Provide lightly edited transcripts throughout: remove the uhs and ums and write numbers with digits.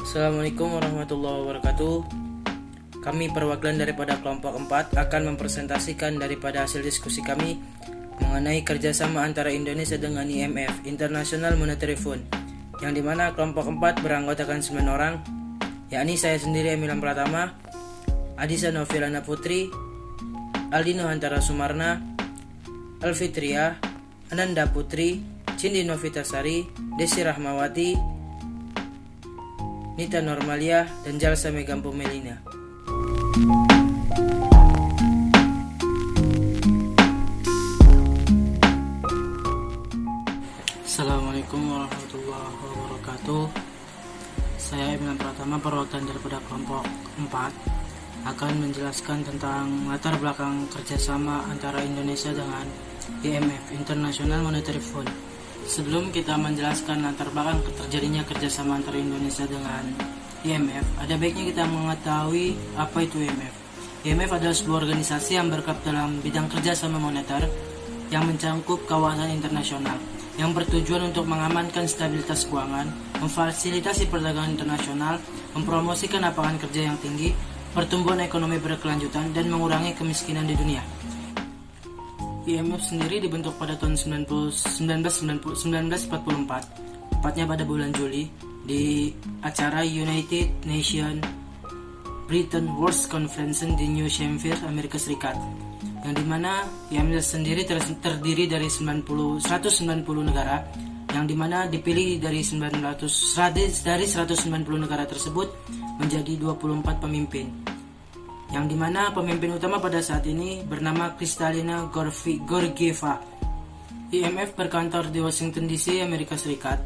Assalamualaikum warahmatullahi wabarakatuh. Kami perwakilan daripada kelompok 4 akan mempresentasikan daripada hasil diskusi kami mengenai kerjasama antara Indonesia dengan IMF, International Monetary Fund, yang dimana kelompok 4 beranggotakan 9 orang, yakni saya sendiri Emilan Pratama, Adisa Novelana Putri, Aldino Hantara Sumarna, Alfitria, Ananda Putri, Cindi Novitasari, Desi Rahmawati, Nita Normalia, dan Jalsa Megampo Melina. Assalamualaikum warahmatullahi wabarakatuh. Saya Emilan Pratama, perwakilan daripada kelompok 4, akan menjelaskan tentang latar belakang kerjasama antara Indonesia dengan IMF, International Monetary Fund. Sebelum kita menjelaskan latar belakang terjadinya kerjasama antara Indonesia dengan IMF, ada baiknya kita mengetahui apa itu IMF. IMF adalah sebuah organisasi yang bergerak dalam bidang kerjasama moneter yang mencakup kawasan internasional, yang bertujuan untuk mengamankan stabilitas keuangan, memfasilitasi perdagangan internasional, mempromosikan lapangan kerja yang tinggi, pertumbuhan ekonomi berkelanjutan, dan mengurangi kemiskinan di dunia. IMF sendiri dibentuk pada tahun 1944, tepatnya pada bulan Juli, di acara United Nations Bretton Woods Conference di New Hampshire, Amerika Serikat, yang dimana IMF sendiri terdiri dari 190 negara, yang dimana dipilih dari 190 negara tersebut menjadi 24 pemimpin, yang dimana pemimpin utama pada saat ini bernama Kristalina Georgieva. IMF berkantor di Washington DC, Amerika Serikat,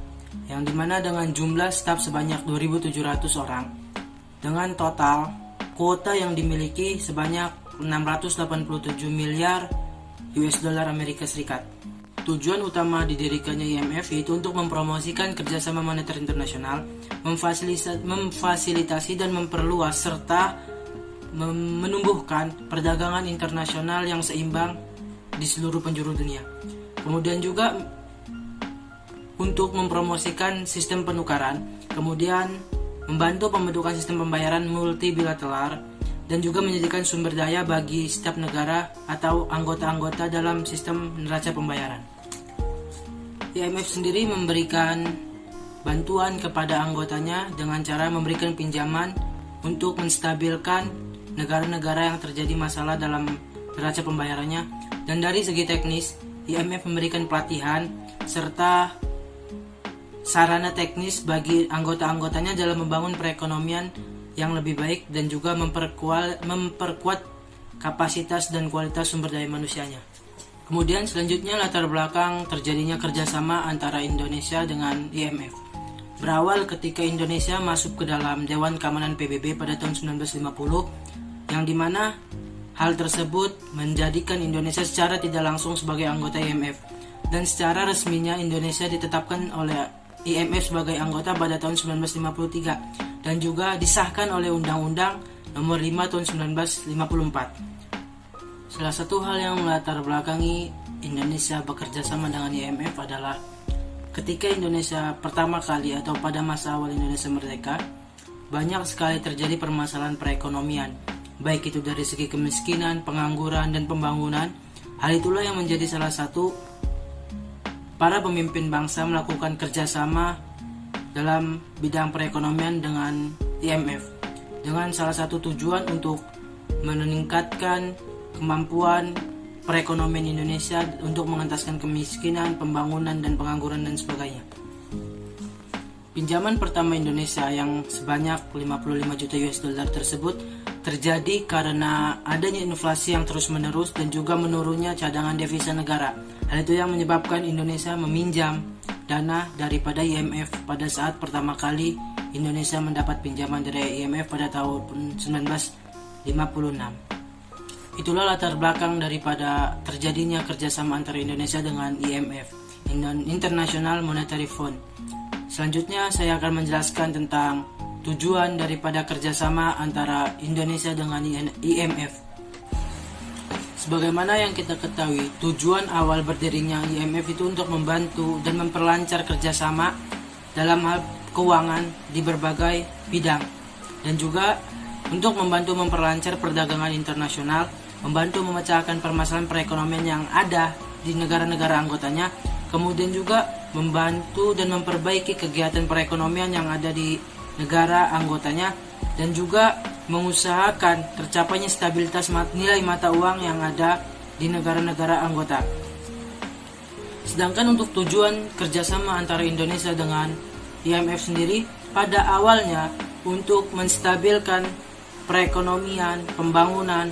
yang dimana dengan jumlah staf sebanyak 2.700 orang, dengan total kuota yang dimiliki sebanyak 687 miliar US dollar Amerika Serikat. Tujuan utama didirikannya IMF yaitu untuk mempromosikan kerjasama moneter internasional, memfasilitasi dan memperluas serta menumbuhkan perdagangan internasional yang seimbang di seluruh penjuru dunia. Kemudian juga untuk mempromosikan sistem penukaran, kemudian membantu pembentukan sistem pembayaran multilateral, dan juga menyediakan sumber daya bagi setiap negara atau anggota-anggota dalam sistem neraca pembayaran. IMF sendiri memberikan bantuan kepada anggotanya dengan cara memberikan pinjaman untuk menstabilkan negara-negara yang terjadi masalah dalam neraca pembayarannya. Dan dari segi teknis, IMF memberikan pelatihan serta sarana teknis bagi anggota-anggotanya dalam membangun perekonomian yang lebih baik dan juga memperkuat kapasitas dan kualitas sumber daya manusianya. Kemudian selanjutnya latar belakang terjadinya kerjasama antara Indonesia dengan IMF. Berawal ketika Indonesia masuk ke dalam Dewan Keamanan PBB pada tahun 1950, yang dimana hal tersebut menjadikan Indonesia secara tidak langsung sebagai anggota IMF, dan secara resminya Indonesia ditetapkan oleh IMF sebagai anggota pada tahun 1953 dan juga disahkan oleh Undang-Undang Nomor 5 tahun 1954. Salah satu hal yang melatar belakangi Indonesia bekerja sama dengan IMF adalah ketika Indonesia pertama kali atau pada masa awal Indonesia merdeka, banyak sekali terjadi permasalahan perekonomian, baik itu dari segi kemiskinan, pengangguran, dan pembangunan. Hal itulah yang menjadi salah satu para pemimpin bangsa melakukan kerjasama dalam bidang perekonomian dengan IMF, dengan salah satu tujuan untuk meningkatkan kemampuan perekonomian Indonesia untuk mengentaskan kemiskinan, pembangunan, dan pengangguran dan sebagainya. Pinjaman pertama Indonesia yang sebanyak 55 juta US dollar tersebut terjadi karena adanya inflasi yang terus-menerus dan juga menurunnya cadangan devisa negara. Hal itu yang menyebabkan Indonesia meminjam dana daripada IMF pada saat pertama kali Indonesia mendapat pinjaman dari IMF pada tahun 1956. Itulah latar belakang daripada terjadinya kerjasama antara Indonesia dengan IMF, International Monetary Fund. Selanjutnya saya akan menjelaskan tentang tujuan daripada kerjasama antara Indonesia dengan IMF. Sebagaimana yang kita ketahui, tujuan awal berdirinya IMF itu untuk membantu dan memperlancar kerjasama dalam hal keuangan di berbagai bidang, dan juga untuk membantu memperlancar perdagangan internasional, membantu memecahkan permasalahan perekonomian yang ada di negara-negara anggotanya, kemudian juga membantu dan memperbaiki kegiatan perekonomian yang ada di negara anggotanya, dan juga mengusahakan tercapainya stabilitas nilai mata uang yang ada di negara-negara anggota. Sedangkan untuk tujuan kerjasama antara Indonesia dengan IMF sendiri, pada awalnya untuk menstabilkan perekonomian, pembangunan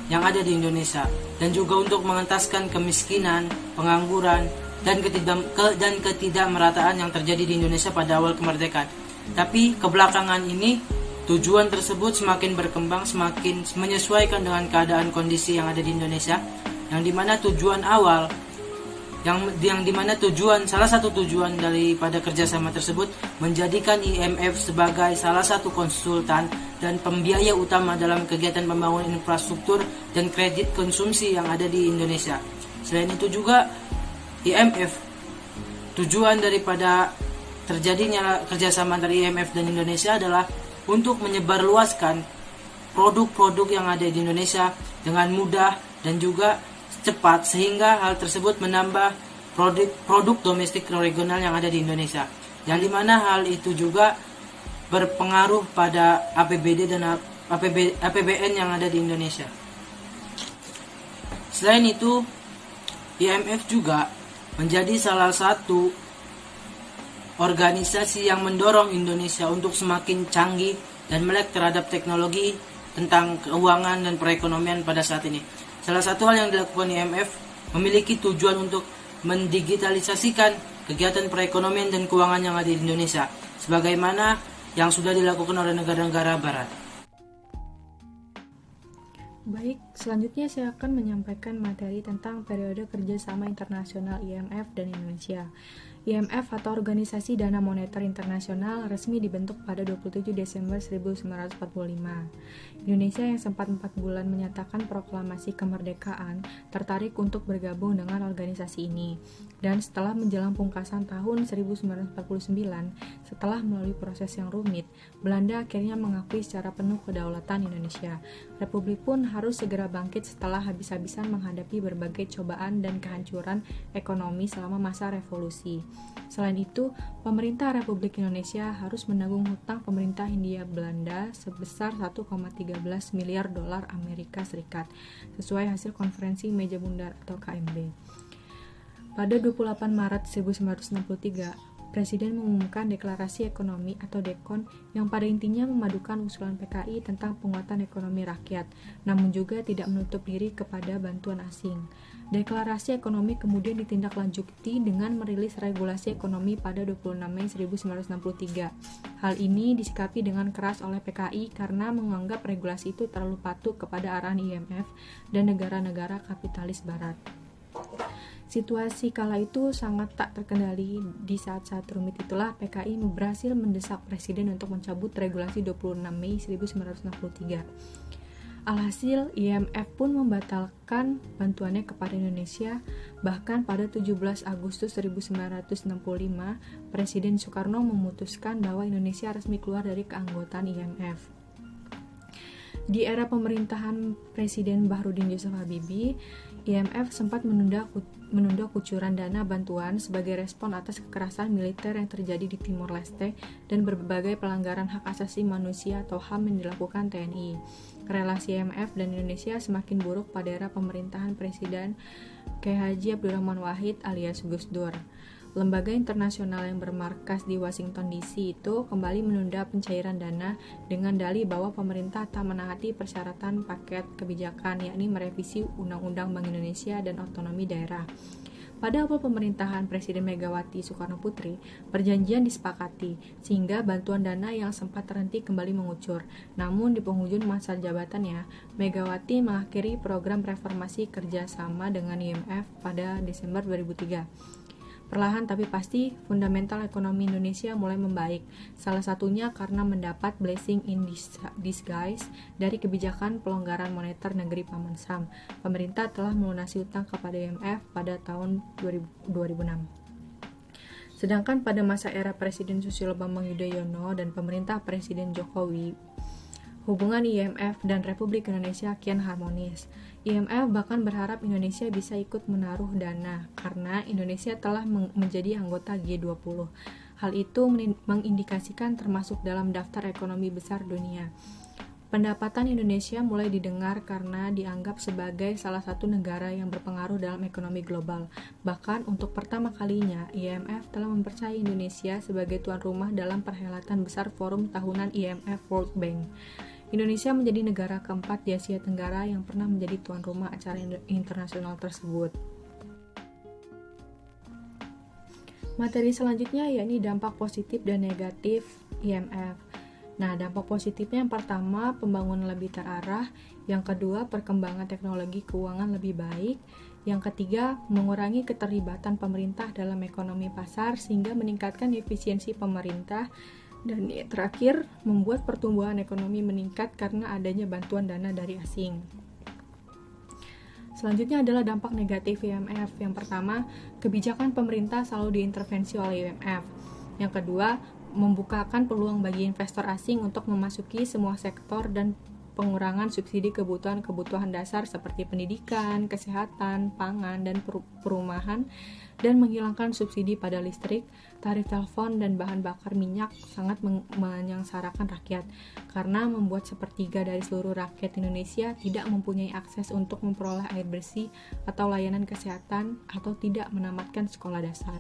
yang ada di Indonesia, dan juga untuk mengentaskan kemiskinan, pengangguran, dan ketidakmerataan yang terjadi di Indonesia pada awal kemerdekaan. Tapi kebelakangan ini tujuan tersebut semakin berkembang, semakin menyesuaikan dengan keadaan kondisi yang ada di Indonesia, yang dimana tujuan awal salah satu tujuan daripada kerjasama tersebut menjadikan IMF sebagai salah satu konsultan dan pembiaya utama dalam kegiatan pembangunan infrastruktur dan kredit konsumsi yang ada di Indonesia. Selain itu juga IMF, tujuan daripada terjadinya kerjasama antara IMF dan Indonesia adalah untuk menyebarluaskan produk-produk yang ada di Indonesia dengan mudah dan juga cepat, sehingga hal tersebut menambah produk domestik regional yang ada di Indonesia, yang dimana hal itu juga berpengaruh pada APBD dan APBN yang ada di Indonesia. Selain itu, IMF juga menjadi salah satu organisasi yang mendorong Indonesia untuk semakin canggih dan melek terhadap teknologi tentang keuangan dan perekonomian pada saat ini. Salah satu hal yang dilakukan IMF memiliki tujuan untuk mendigitalisasikan kegiatan perekonomian dan keuangan yang ada di Indonesia, sebagaimana yang sudah dilakukan oleh negara-negara barat. Baik, selanjutnya saya akan menyampaikan materi tentang periode kerjasama internasional IMF dan Indonesia. IMF atau Organisasi Dana Moneter Internasional resmi dibentuk pada 27 Desember 1945. Indonesia yang sempat 4 bulan menyatakan proklamasi kemerdekaan tertarik untuk bergabung dengan organisasi ini. Dan setelah menjelang pungkasan tahun 1949, setelah melalui proses yang rumit, Belanda akhirnya mengakui secara penuh kedaulatan Indonesia. Republik pun harus segera bangkit setelah habis-habisan menghadapi berbagai cobaan dan kehancuran ekonomi selama masa revolusi. Selain itu, pemerintah Republik Indonesia harus menanggung hutang pemerintah Hindia Belanda sebesar 1,13 miliar dolar Amerika Serikat, sesuai hasil konferensi Meja Bundar atau KMB. Pada 28 Maret 1963, Presiden mengumumkan Deklarasi Ekonomi atau DEKON yang pada intinya memadukan usulan PKI tentang penguatan ekonomi rakyat, namun juga tidak menutup diri kepada bantuan asing. Deklarasi ekonomi kemudian ditindaklanjuti dengan merilis regulasi ekonomi pada 26 Mei 1963. Hal ini disikapi dengan keras oleh PKI karena menganggap regulasi itu terlalu patuh kepada arahan IMF dan negara-negara kapitalis barat. Situasi kala itu sangat tak terkendali. Di saat-saat rumit itulah PKI berhasil mendesak Presiden untuk mencabut regulasi 26 Mei 1963. Alhasil, IMF pun membatalkan bantuannya kepada Indonesia. Bahkan pada 17 Agustus 1965, Presiden Soekarno memutuskan bahwa Indonesia resmi keluar dari keanggotaan IMF. Di era pemerintahan Presiden Bahrudin Yusuf Habibie, IMF sempat menunda kucuran dana bantuan sebagai respon atas kekerasan militer yang terjadi di Timor Leste dan berbagai pelanggaran hak asasi manusia atau HAM yang dilakukan TNI. Relasi IMF dan Indonesia semakin buruk pada era pemerintahan Presiden Haji Abdurrahman Wahid alias Gus Dur. Lembaga internasional yang bermarkas di Washington DC itu kembali menunda pencairan dana dengan dalih bahwa pemerintah tak menaati persyaratan paket kebijakan, yakni merevisi Undang-Undang Bank Indonesia dan otonomi daerah. Pada awal pemerintahan Presiden Megawati Soekarno Putri, perjanjian disepakati sehingga bantuan dana yang sempat terhenti kembali mengucur. Namun di penghujung masa jabatannya, Megawati mengakhiri program reformasi kerjasama dengan IMF pada Desember 2003. Perlahan tapi pasti, fundamental ekonomi Indonesia mulai membaik, salah satunya karena mendapat blessing in disguise dari kebijakan pelonggaran moneter negeri Paman Sam. Pemerintah telah melunasi utang kepada IMF pada tahun 2006. Sedangkan pada masa era Presiden Susilo Bambang Yudhoyono dan pemerintah Presiden Jokowi, hubungan IMF dan Republik Indonesia kian harmonis. IMF bahkan berharap Indonesia bisa ikut menaruh dana karena Indonesia telah menjadi anggota G20. Hal itu mengindikasikan termasuk dalam daftar ekonomi besar dunia. Pendapatan Indonesia mulai didengar karena dianggap sebagai salah satu negara yang berpengaruh dalam ekonomi global. Bahkan untuk pertama kalinya, IMF telah mempercayai Indonesia sebagai tuan rumah dalam perhelatan besar forum tahunan IMF World Bank. Indonesia menjadi negara keempat di Asia Tenggara yang pernah menjadi tuan rumah acara internasional tersebut. Materi selanjutnya yakni dampak positif dan negatif IMF. Nah, dampak positifnya yang pertama, pembangunan lebih terarah. Yang kedua, perkembangan teknologi keuangan lebih baik. Yang ketiga, mengurangi keterlibatan pemerintah dalam ekonomi pasar sehingga meningkatkan efisiensi pemerintah. Dan terakhir, membuat pertumbuhan ekonomi meningkat karena adanya bantuan dana dari asing. Selanjutnya adalah dampak negatif IMF. Yang pertama, kebijakan pemerintah selalu diintervensi oleh IMF. Yang kedua, membukakan peluang bagi investor asing untuk memasuki semua sektor dan pengurangan subsidi kebutuhan dasar seperti pendidikan, kesehatan, pangan, dan perumahan, dan menghilangkan subsidi pada listrik, tarif telepon, dan bahan bakar minyak sangat menyengsarakan rakyat karena membuat sepertiga dari seluruh rakyat Indonesia tidak mempunyai akses untuk memperoleh air bersih atau layanan kesehatan atau tidak menamatkan sekolah dasar.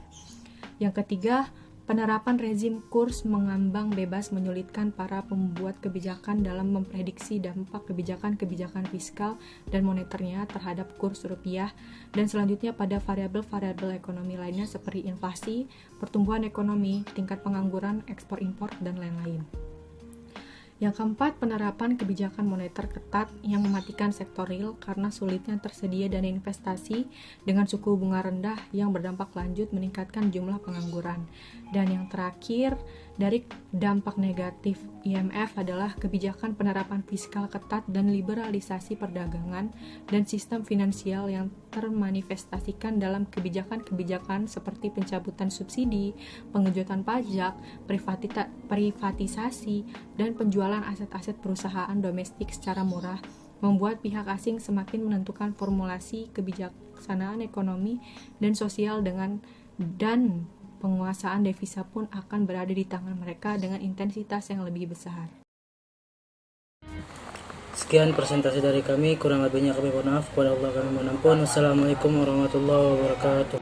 Yang ketiga, penerapan rezim kurs mengambang bebas menyulitkan para pembuat kebijakan dalam memprediksi dampak kebijakan-kebijakan fiskal dan moneternya terhadap kurs rupiah, dan selanjutnya pada variabel-variabel ekonomi lainnya seperti inflasi, pertumbuhan ekonomi, tingkat pengangguran, ekspor-impor, dan lain-lain. Yang keempat, penerapan kebijakan moneter ketat yang mematikan sektor real karena sulitnya tersedia dana investasi dengan suku bunga rendah yang berdampak lanjut meningkatkan jumlah pengangguran. Dan yang terakhir, dari dampak negatif IMF adalah kebijakan penerapan fiskal ketat dan liberalisasi perdagangan dan sistem finansial yang termanifestasikan dalam kebijakan-kebijakan seperti pencabutan subsidi, pengenjot pajak, privatisasi, dan penjualan aset-aset perusahaan domestik secara murah, membuat pihak asing semakin menentukan formulasi kebijaksanaan ekonomi dan sosial dan penguasaan devisa pun akan berada di tangan mereka dengan intensitas yang lebih besar. Sekian presentasi dari kami, kurang lebihnya kami mohon maaf. Kepada Allah kami mohon ampun. Wassalamualaikum warahmatullahi wabarakatuh.